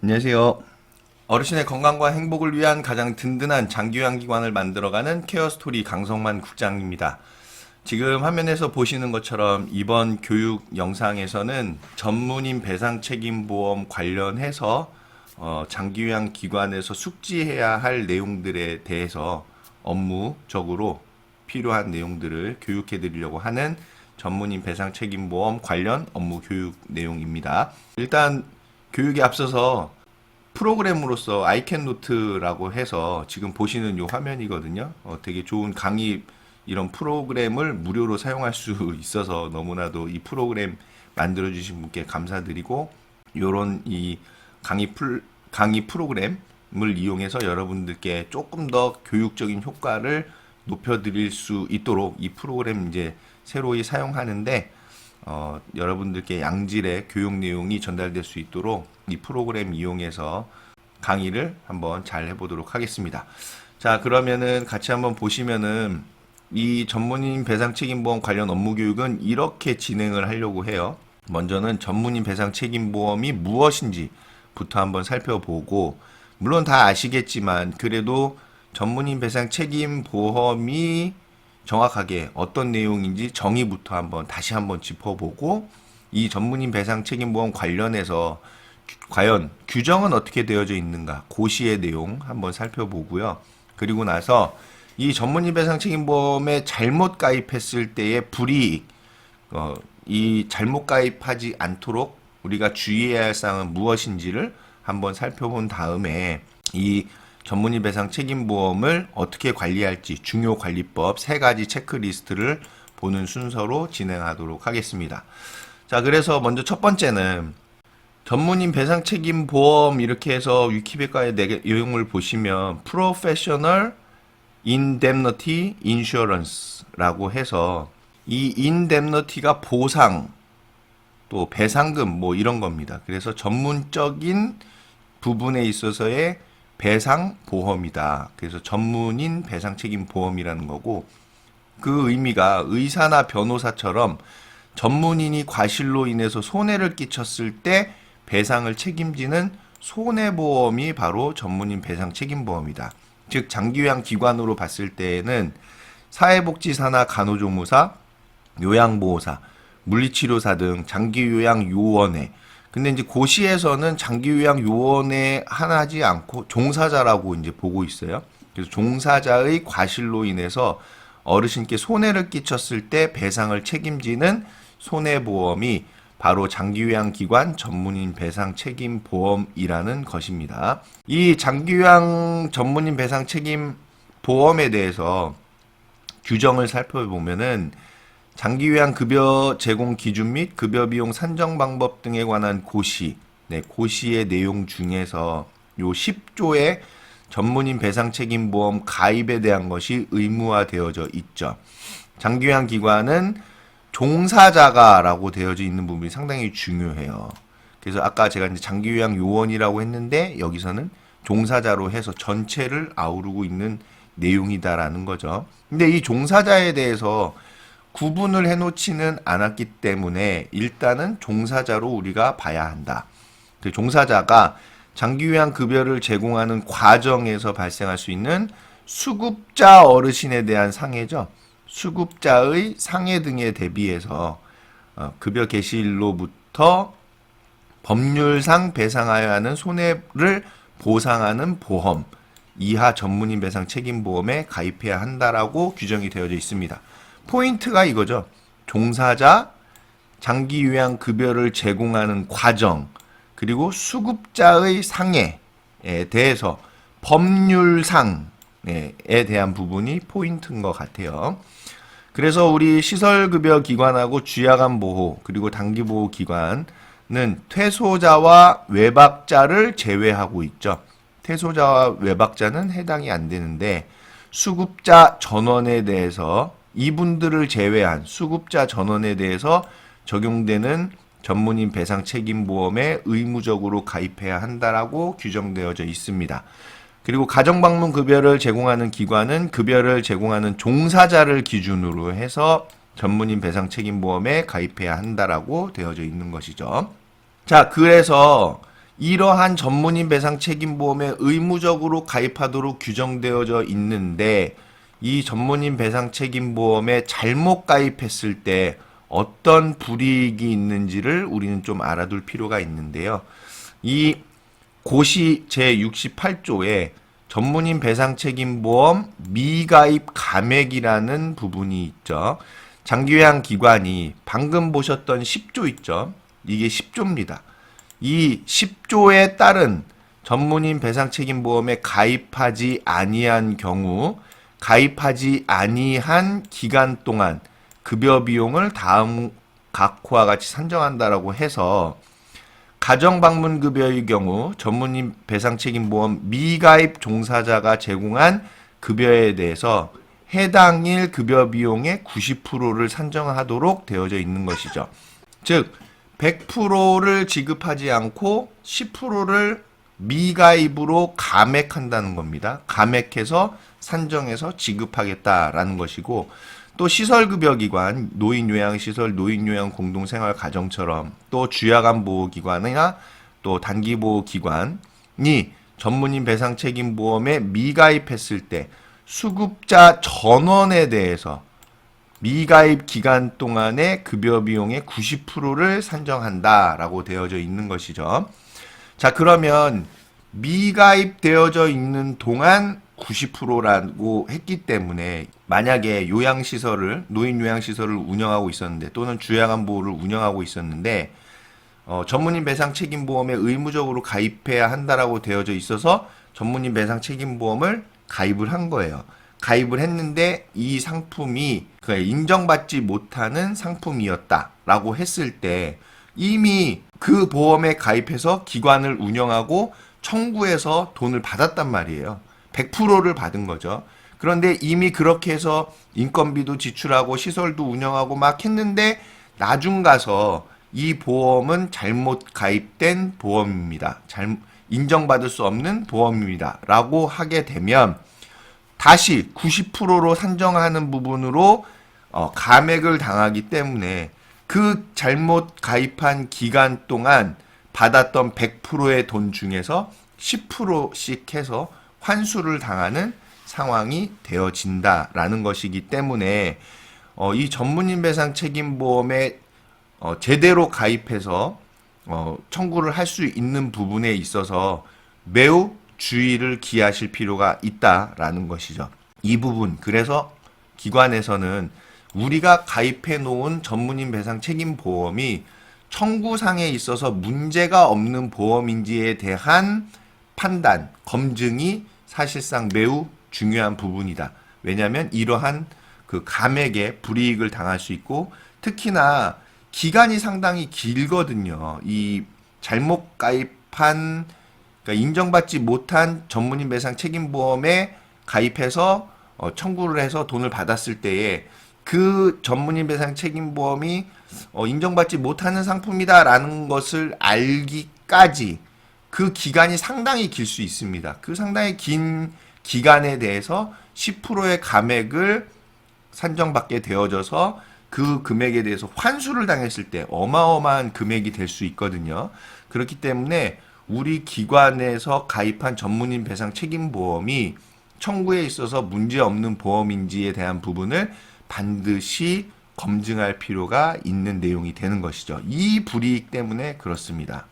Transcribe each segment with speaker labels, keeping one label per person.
Speaker 1: 안녕하세요. 어르신의 건강과 행복을 위한 가장 든든한 장기요양기관을 만들어가는 케어스토리 강성만 국장입니다. 지금 화면에서 보시는 것처럼 이번 교육 영상에서는 전문인 배상책임보험 관련해서 장기요양기관에서 숙지해야 할 내용들에 대해서 업무적으로 필요한 내용들을 교육해 드리려고 하는 전문인 배상책임보험 관련 업무 교육 내용입니다. 일단 교육에 앞서서 프로그램으로서 아이캔노트라고 해서 지금 보시는 이 화면이거든요. 되게 좋은 강의 이런 프로그램을 무료로 사용할 수 있어서 너무나도 이 프로그램 만들어주신 분께 감사드리고, 요런 이 강의 프로그램을 이용해서 여러분들께 조금 더 교육적인 효과를 높여드릴 수 있도록 이 프로그램 이제 새로이 사용하는데 여러분들께 양질의 교육 내용이 전달될 수 있도록 이 프로그램 이용해서 강의를 한번 잘 해보도록 하겠습니다. 자, 그러면은 같이 한번 보시면은 이 전문인 배상책임보험 관련 업무 교육은 이렇게 진행을 하려고 해요. 먼저는 전문인 배상책임보험이 무엇인지부터 한번 살펴보고, 물론 다 아시겠지만 그래도 전문인 배상책임보험이 정확하게 어떤 내용인지 정의부터 다시 한번 짚어보고, 이 전문인 배상책임보험 관련해서 과연 규정은 어떻게 되어져 있는가, 고시의 내용 한번 살펴보고요. 그리고 나서 이 전문인 배상책임보험에 잘못 가입했을 때의 불이익, 이 잘못 가입하지 않도록 우리가 주의해야 할 사항은 무엇인지를 한번 살펴본 다음에 이 전문인 배상 책임보험을 어떻게 관리할지 중요 관리법 3가지 체크리스트를 보는 순서로 진행하도록 하겠습니다. 자, 그래서 먼저 첫 번째는 전문인 배상 책임보험 이렇게 해서 위키백과의 내용을 보시면 Professional Indemnity Insurance라고 해서 이 indemnity가 보상 또 배상금 뭐 이런 겁니다. 그래서 전문적인 부분에 있어서의 배상 보험이다. 그래서 전문인 배상 책임 보험이라는 거고, 그 의미가 의사나 변호사처럼 전문인이 과실로 인해서 손해를 끼쳤을 때 배상을 책임지는 손해보험이 바로 전문인 배상 책임 보험이다. 즉 장기요양 기관으로 봤을 때에는 사회복지사나 간호조무사, 요양보호사, 물리치료사 등 장기요양 요원회, 근데 이제 고시에서는 장기요양 요원에 하나지 않고 종사자라고 이제 보고 있어요. 그래서 종사자의 과실로 인해서 어르신께 손해를 끼쳤을 때 배상을 책임지는 손해보험이 바로 장기요양기관 전문인 배상 책임 보험이라는 것입니다. 이 장기요양 전문인 배상 책임 보험에 대해서 규정을 살펴보면은 장기요양 급여 제공 기준 및 급여 비용 산정 방법 등에 관한 고시, 고시의 내용 중에서 요 10조의 전문인 배상 책임 보험 가입에 대한 것이 의무화되어져 있죠. 장기요양 기관은 종사자가라고 되어져 있는 부분이 상당히 중요해요. 그래서 아까 제가 이제 장기요양 요원이라고 했는데 여기서는 종사자로 해서 전체를 아우르고 있는 내용이다라는 거죠. 근데 이 종사자에 대해서 구분을 해놓지는 않았기 때문에 일단은 종사자로 우리가 봐야 한다. 그 종사자가 장기요양 급여를 제공하는 과정에서 발생할 수 있는 수급자 어르신에 대한 상해죠. 수급자의 상해 등에 대비해서 급여 개시일로부터 법률상 배상하여야 하는 손해를 보상하는 보험 이하 전문인 배상 책임보험에 가입해야 한다라고 규정이 되어져 있습니다. 포인트가 이거죠. 종사자, 장기요양 급여를 제공하는 과정, 그리고 수급자의 상해에 대해서 법률상에 대한 부분이 포인트인 것 같아요. 그래서 우리 시설급여 기관하고 주야간보호 그리고 단기보호 기관은 퇴소자와 외박자를 제외하고 있죠. 퇴소자와 외박자는 해당이 안 되는데 수급자 전원에 대해서 이분들을 제외한 수급자 전원에 대해서 적용되는 전문인 배상 책임보험에 의무적으로 가입해야 한다라고 규정되어져 있습니다. 그리고 가정방문 급여를 제공하는 기관은 급여를 제공하는 종사자를 기준으로 해서 전문인 배상 책임보험에 가입해야 한다라고 되어져 있는 것이죠. 자, 그래서 이러한 전문인 배상 책임보험에 의무적으로 가입하도록 규정되어져 있는데 이 전문인 배상 책임보험에 잘못 가입했을 때 어떤 불이익이 있는지를 우리는 좀 알아둘 필요가 있는데요. 이 고시 제68조에 전문인 배상 책임보험 미가입 감액이라는 부분이 있죠. 장기요양 기관이 방금 보셨던 10조 있죠. 이게 10조입니다. 이 10조에 따른 전문인 배상 책임보험에 가입하지 아니한 경우 가입하지 아니한 기간 동안 급여 비용을 다음 각호와 같이 산정한다라고 해서 가정방문급여의 경우 전문인 배상책임보험 미가입 종사자가 제공한 급여에 대해서 해당일 급여 비용의 90%를 산정하도록 되어져 있는 것이죠. 즉 100%를 지급하지 않고 10%를 미가입으로 감액한다는 겁니다. 감액해서 산정해서 지급하겠다라는 것이고, 또 시설급여기관, 노인요양시설, 노인요양공동생활가정처럼 또 주야간보호기관이나 또 단기보호기관이 전문인 배상책임보험에 미가입했을 때 수급자 전원에 대해서 미가입 기간 동안의 급여 비용의 90%를 산정한다라고 되어져 있는 것이죠. 자, 그러면 미가입되어져 있는 동안 90%라고 했기 때문에 만약에 노인 요양시설을 운영하고 있었는데 또는 주야간 보호를 운영하고 있었는데 전문인 배상 책임보험에 의무적으로 가입해야 한다라고 되어져 있어서 전문인 배상 책임보험을 가입을 한 거예요. 가입을 했는데 이 상품이 인정받지 못하는 상품이었다라고 했을 때 이미 그 보험에 가입해서 기관을 운영하고 청구해서 돈을 받았단 말이에요. 100%를 받은 거죠. 그런데 이미 그렇게 해서 인건비도 지출하고 시설도 운영하고 막 했는데 나중 가서 이 보험은 잘못 가입된 보험입니다. 인정받을 수 없는 보험입니다. 라고 하게 되면 다시 90%로 산정하는 부분으로 감액을 당하기 때문에 그 잘못 가입한 기간 동안 받았던 100%의 돈 중에서 10%씩 해서 환수를 당하는 상황이 되어진다라는 것이기 때문에 이 전문인 배상 책임보험에 제대로 가입해서 청구를 할 수 있는 부분에 있어서 매우 주의를 기하실 필요가 있다라는 것이죠. 이 부분, 그래서 기관에서는 우리가 가입해 놓은 전문인 배상 책임보험이 청구상에 있어서 문제가 없는 보험인지에 대한 판단, 검증이 사실상 매우 중요한 부분이다. 왜냐하면 이러한 그 감액에 불이익을 당할 수 있고 특히나 기간이 상당히 길거든요. 이 잘못 가입한 그러니까 인정받지 못한 전문인 배상 책임보험에 가입해서 청구를 해서 돈을 받았을 때에 그 전문인 배상 책임보험이 인정받지 못하는 상품이다라는 것을 알기까지 그 기간이 상당히 길 수 있습니다. 그 상당히 긴 기간에 대해서 10%의 감액을 산정받게 되어져서 그 금액에 대해서 환수를 당했을 때 어마어마한 금액이 될 수 있거든요. 그렇기 때문에 우리 기관에서 가입한 전문인 배상 책임보험이 청구에 있어서 문제없는 보험인지에 대한 부분을 반드시 검증할 필요가 있는 내용이 되는 것이죠. 이 불이익 때문에 그렇습니다.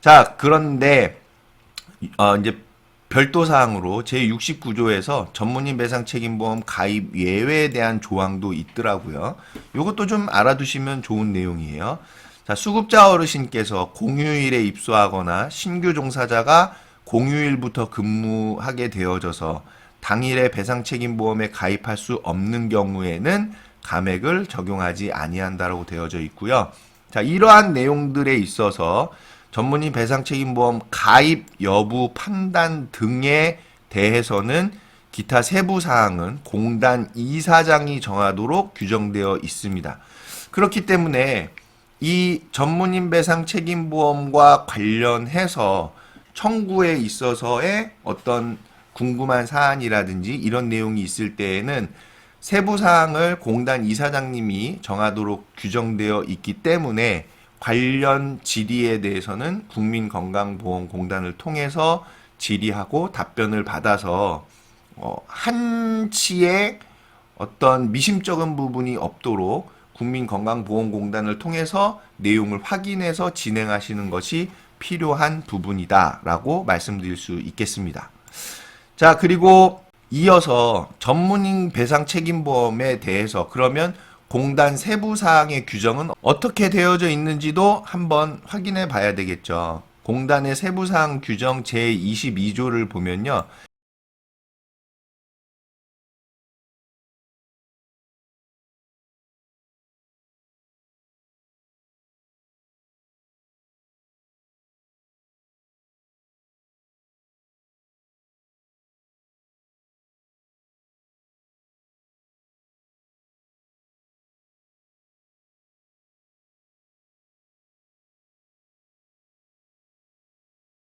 Speaker 1: 자, 그런데 이제 별도 사항으로 제69조에서 전문인 배상 책임보험 가입 예외에 대한 조항도 있더라고요. 이것도 좀 알아두시면 좋은 내용이에요. 자, 수급자 어르신께서 공휴일에 입소하거나 신규 종사자가 공휴일부터 근무하게 되어져서 당일에 배상 책임보험에 가입할 수 없는 경우에는 감액을 적용하지 아니한다라고 되어져 있고요. 자, 이러한 내용들에 있어서 전문인 배상 책임보험 가입 여부 판단 등에 대해서는 기타 세부 사항은 공단 이사장이 정하도록 규정되어 있습니다. 그렇기 때문에 이 전문인 배상 책임보험과 관련해서 청구에 있어서의 어떤 궁금한 사안이라든지 이런 내용이 있을 때에는 세부 사항을 공단 이사장님이 정하도록 규정되어 있기 때문에 관련 질의에 대해서는 국민건강보험공단을 통해서 질의하고 답변을 받아서 한치의 어떤 미심쩍은 부분이 없도록 국민건강보험공단을 통해서 내용을 확인해서 진행하시는 것이 필요한 부분이다라고 말씀드릴 수 있겠습니다. 자, 그리고 이어서 전문인 배상 책임보험에 대해서 그러면 공단 세부사항의 규정은 어떻게 되어져 있는지도 한번 확인해 봐야 되겠죠. 공단의 세부사항 규정 제22조를 보면요.